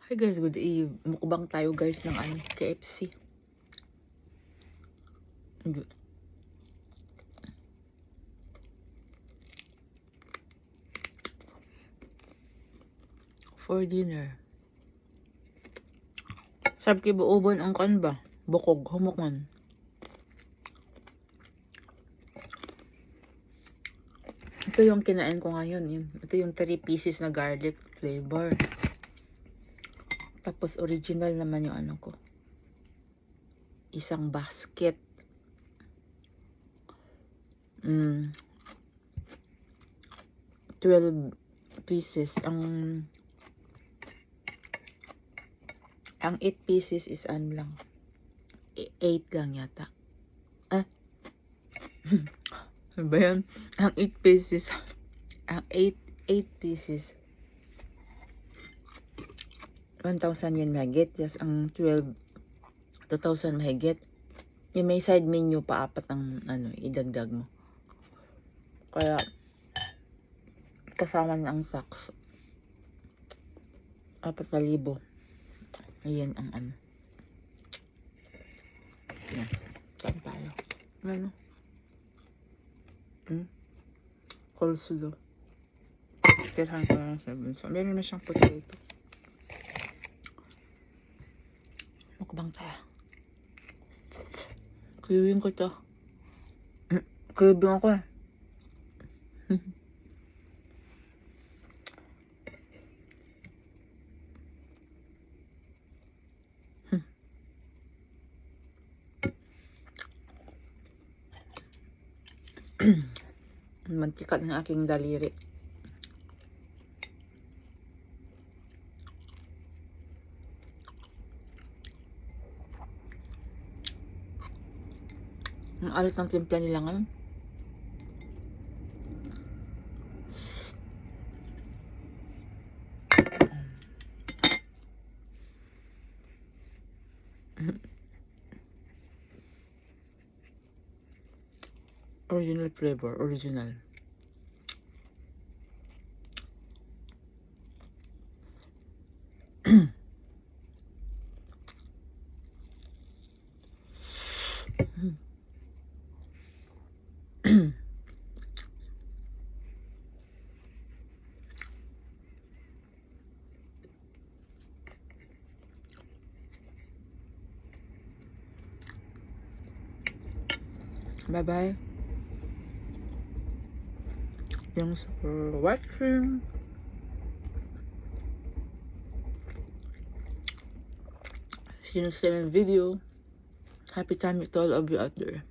Hi guys, good eve. Mukbang tayo guys ng KFC. For dinner. Sarap kibuuban ang kan ba? Bukog, humukan. Ito yung kinain ko ngayon. Ito yung 3 pieces na garlic flavor. Tapos original naman yung ko. Isang basket. 12 pieces. Ang 8 pieces is lang. 8 lang yata. Ano ba yan? Ang 8 pieces. Ang 8 pieces. 1,000 yen mahigit. Yes, ang 12, 2,000 mahigit. Yung may side menu pa, 4 ang idagdag mo. Kaya, kasama na ang tax. 4,000. Ayan ang Yan. Saan tayo? Coleslaw. Tirahan ko lang sa bunso. Meron na siyang potato. Mukbang tayo. Craving ko to. Craving ako eh. Mantika ng aking daliri. Ang alit ng timpla nila ngayon. Original flavor, original. Bye-bye. Thanks for watching. See you next time in video. Happy time to all of you out there.